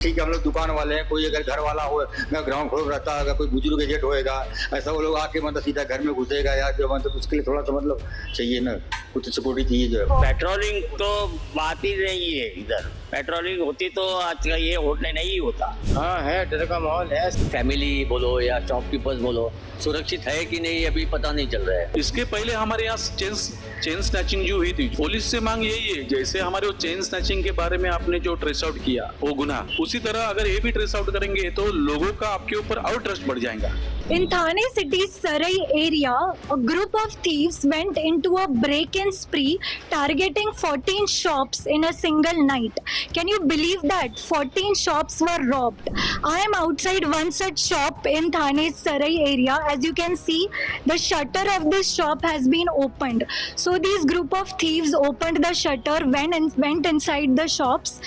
ठीक है, हम लोग दुकान वाले हैं, कोई अगर घर वाला हो मैं ग्राउंड फ्लोर रहता है, अगर कोई बुजुर्ग एजेंट होएगा ऐसा वो लोग आके मतलब सीधा घर में घुसेगा या जो मतलब उसके लिए थोड़ा सा मतलब चाहिए ना, कुछ सिक्योरिटी चाहिए जो है। पेट्रोलिंग तो बात ही नहीं है इधर। पेट्रोलिंग होती तो आज का ये होटल नहीं होता। हाँ है, डर का माहौल है। फैमिली बोलो या शॉपकीपर्स बोलो, सुरक्षित है कि नहीं अभी पता नहीं चल रहा है। इसके पहले हमारे यहाँ चेन स्नैचिंग जो हुई थी, पुलिस से मांग यही है, जैसे हमारे वो चेन स्नैचिंग के बारे में आपने जो ट्रेस आउट किया वो गुनाह, उसी तरह अगर ये भी ट्रेस आउट करेंगे तो लोगों का आपके ऊपर और ट्रस्ट बढ़ जाएगा। In Thane city's Sarai area, a group of thieves went into a break-in spree targeting 14 shops in a single night. Can you believe that? 14 shops were robbed. I am outside one such shop in Thane's Sarai area. As you can see, the shutter of this shop has been opened. So these group of thieves opened the shutter, went inside the shops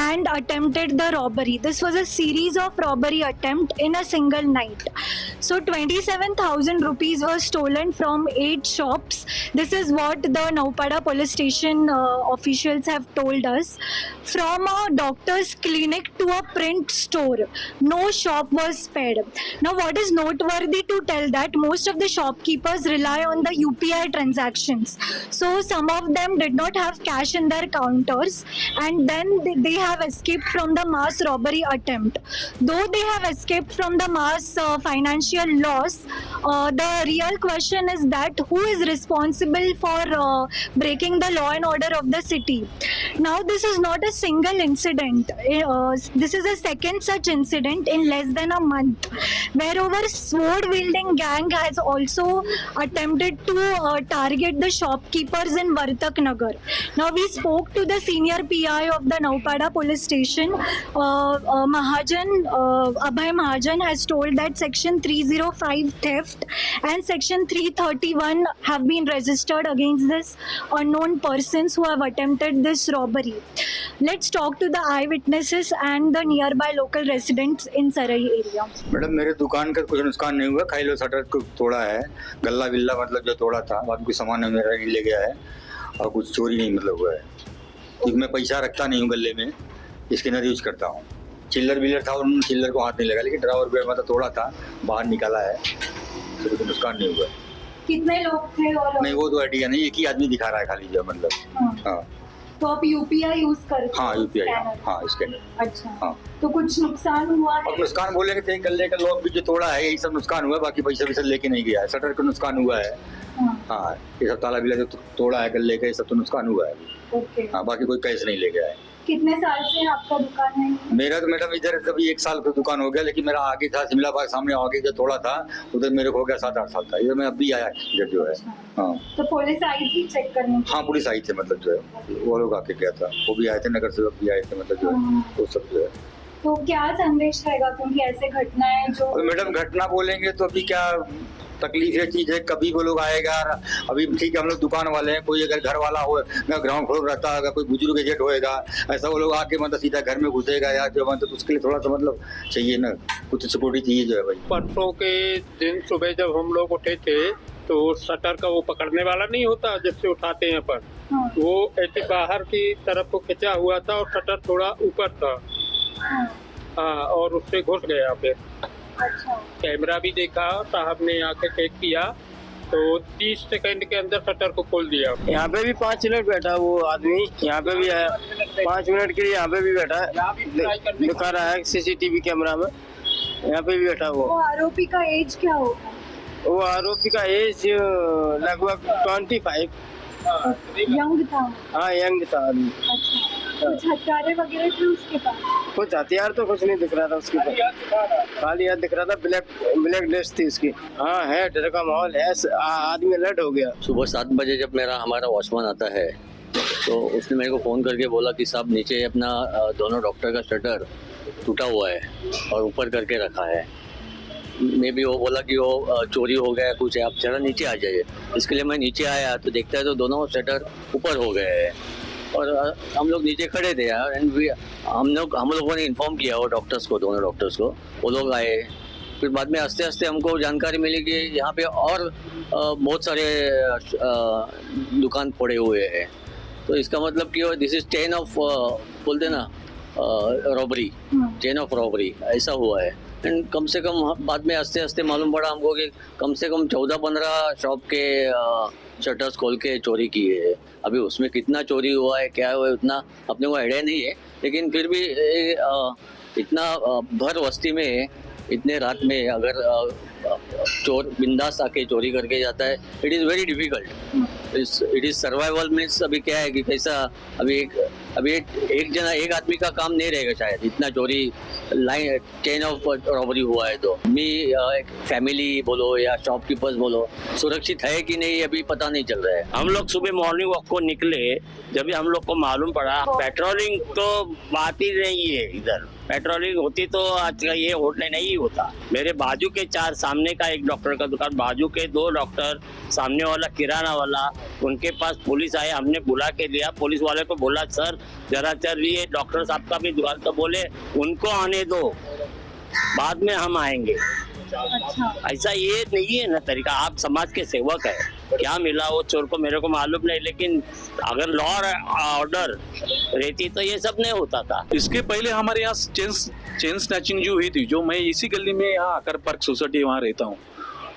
and attempted the robbery. This was a series of robbery attempt in a single night. So 27,000 rupees was stolen from 8 shops. This is what the Naupada police station officials have told us. From a doctor's clinic to a print store, no shop was spared. Now what is noteworthy to tell that most of the shopkeepers rely on the UPI transactions. So some of them did not have cash in their counters and then they have escaped from the mass robbery attempt. Though they have escaped from the mass financial loss, the real question is that who is responsible for breaking the law and order of the city. Now this is not a single incident, this is a second such incident in less than a month, where our sword wielding gang has also attempted to target the shopkeepers in Vartak Nagar. Now we spoke to the senior PI of the Naupada police station, Abhay Mahajan has told that section 305 theft and section 331 have been registered against this unknown persons who have attempted this robbery. Let's talk to the eyewitnesses and the nearby local residents in Sarai area. Madam मेरे दुकान का कुछ नुकसान नहीं हुआ, खाली लो shutter को तोड़ा है, गल्ला बिल्ला मतलब जो तोड़ा था, बाकी कुछ सामान मेरा नहीं ले गया है और कुछ चोरी नहीं मतलब हुआ है, क्योंकि मैं पैसा रखता नहीं हूँ गले में, स्कैनर यूज करता हूँ। चिल्लर बिल्लर था, उन्होंने चिल्लर को हाथ नहीं लगा, लेकिन ड्रावर पे मतलब तोड़ा था, बाहर निकाला है, तो कुछ नुकसान नहीं हुआ। कितने लोग थे? और नहीं वो तो आइडिया नहीं, एक ही आदमी दिखा रहा है खाली जो मतलब। हाँ तो आप यूपीआई यूज करते हाँ हो? UPI, scanner? हाँ स्कैनर। अच्छा हाँ तो कुछ नुकसान हुआ है? और नुकसान बोलेंगे तो गले का लॉक भी जो तोड़ा है यही सब नुकसान हुआ है, बाकी पैसा वैसा लेके नहीं गया है। शटर का नुकसान हुआ है, हाँ ये सब ताला बिला जो तोड़ा है गले का, ये सब तो नुकसान हुआ है। ओके, हाँ बाकी कोई कैश नहीं ले गया है। कितने साल से आपका दुकान है? मेरा तो मैडम इधर कभी 1 साल का दुकान हो गया, लेकिन मेरा आगे था शिमला बाग सामने आगे जो थोड़ा था उधर मेरे को हो गया 7-8 साल था। इधर मैं अभी आया इधर जो है। हाँ तो पुलिस आई थी चेक करने? हाँ पुलिस आई थी, मतलब जो है वो लोग आके गया था, वो भी आए थे, नगर सेवक भी आए थे, मतलब जो है वो सब जो है। तो क्या संदेश रहेगा, क्योंकि ऐसे घटनाएं जो मैडम घटना बोलेंगे तो अभी क्या तकलीफ ये चीज है, कभी वो लोग आएगा। अभी ठीक है, हम लोग दुकान वाले हैं, कोई अगर घर वाला हो मैं ग्राउंड फ्लोर रहता है, अगर कोई बुजुर्ग एजेंट होएगा ऐसा वो लोग आके मतलब सीधा घर में घुसेगा या जो मतलब उसके लिए थोड़ा सा मतलब चाहिए ना, कुछ सिक्योरिटी चाहिए जो है भाई। परसों के दिन सुबह जब हम लोग उठे थे तो शटर का वो पकड़ने वाला नहीं होता जिससे उठाते हैं अपन, वो ऐसे बाहर की तरफ को खिंचा हुआ था और शटर थोड़ा ऊपर था। हाँ और उससे घुस गया फिर। अच्छा कैमरा भी देखा, साहब ने आके चेक किया तो 30 सेकंड के अंदर शटर को खोल दिया। यहाँ पे भी 5 मिनट बैठा वो आदमी, यहाँ पे भी है 5 मिनट के लिए, यहाँ पे भी बैठा है, दिखा रहा है सीसीटीवी कैमरा में, यहाँ पे भी बैठा वो आरोपी का एज क्या होगा? वो आरोपी का एज लगभग 25। यंग था? हाँ यंग था आदमी। अच्छा कुछ हथियारे वगैरह थे उसके पास? कुछ हथियार तो कुछ नहीं दिख रहा था उसके पास, खाली हाथ दिख रहा था, ब्लैक ड्रेस थी उसकी। हाँ है, डर का माहौल है, आदमी अलर्ट हो गया। सुबह 7 बजे जब हमारा वॉचमैन आता है तो उसने मेरे को फ़ोन करके बोला कि साहब नीचे अपना दोनों डॉक्टर का शटर टूटा हुआ है और ऊपर करके रखा है। मैं भी वो बोला कि वो चोरी हो गया कुछ है, आप जरा नीचे आ जाइए। इसके लिए मैं नीचे आया तो देखता है तो दोनों शटर ऊपर हो गए हैं और हम लोग नीचे खड़े थे यार। एंड हम लोगों ने इन्फॉर्म किया वो डॉक्टर्स को, दोनों डॉक्टर्स को, वो लोग आए। फिर बाद में आस्ते आस्ते हमको जानकारी मिली कि यहाँ पे और बहुत सारे दुकान फोड़े हुए हैं। तो इसका मतलब कि दिस इज 10 ऑफ बोलते ना रॉबरी, चेन ऑफ रॉबरी ऐसा हुआ है। एंड कम से कम बाद में हंसते हंसते मालूम पड़ा हमको कि कम से कम 14-15 शॉप के शटर्स खोल के चोरी की है। अभी उसमें कितना चोरी हुआ है, क्या हुआ है, उतना अपने को आइडिया नहीं है, लेकिन फिर भी इतना भर बस्ती में इतने रात में अगर चोर बिंदास आके चोरी करके जाता है, it is very difficult. It is survival means अभी क्या है कि कैसा अभी एक आदमी का काम नहीं रहेगा शायद, इतना चोरी लाइन चेन ऑफ रॉबरी हुआ है। तो मी एक फैमिली बोलो या शॉपकीपर्स बोलो सुरक्षित है कि नहीं अभी पता नहीं चल रहा है। हम लोग सुबह मॉर्निंग वॉक को निकले, जब भी हम लोग को मालूम पड़ा पेट्रोलिंग तो बात ही नहीं है इधर। पेट्रोलिंग होती तो आज का ये होटल नहीं होता। मेरे बाजू के 4, सामने का एक डॉक्टर का दुकान, बाजू के 2 डॉक्टर, सामने वाला किराना वाला, उनके पास पुलिस आए, हमने बुला के लिया। पुलिस वाले को बोला सर जरा चलिए, डॉक्टर साहब का भी दुकान, तो बोले उनको आने दो, बाद में हम आएंगे। ऐसा ये नहीं है ना तरीका। आप समाज के सेवक है, क्या मिला वो चोर को मेरे को मालूम नहीं, लेकिन अगर लॉ ऑर्डर रहती तो ये सब नहीं होता था। इसके पहले हमारे यहाँ चेन स्नैचिंग जो हुई थी, जो मैं इसी गली में यहाँ आकर पार्क सोसाइटी वहाँ रहता हूँ,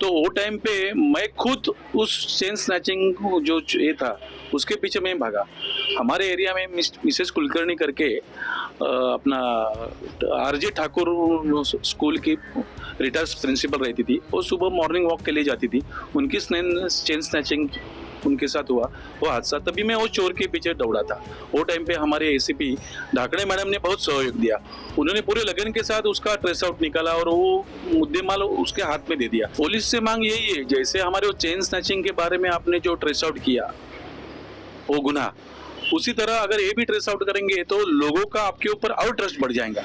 तो वो टाइम पे मैं खुद उस चेन स्नैचिंग जो ये था उसके पीछे मैं भागा। हमारे एरिया में मिसेस कुलकर्णी करके अपना आरजे ठाकुर स्कूल की रिटायर्ड प्रिंसिपल रहती थी, वो सुबह मॉर्निंग वॉक के लिए जाती थी, उनकी चेन स्नैचिंग उनके साथ हुआ वो हादसा। तभी मैं वो चोर के पीछे दौड़ा था। वो टाइम पे हमारे एसीपी ढाकड़े मैडम ने बहुत सहयोग दिया, उन्होंने पूरे लगन के साथ उसका ट्रेस आउट निकाला और वो मुद्देमाल उसके हाथ में दे दिया। पुलिस से मांग यही है, जैसे हमारे वो चेन स्नैचिंग के बारे में आपने जो ट्रेस आउट किया वो गुनाह, उसी तरह अगर ये भी ट्रेस आउट करेंगे तो लोगों का आपके ऊपर और ट्रस्ट बढ़ जाएगा।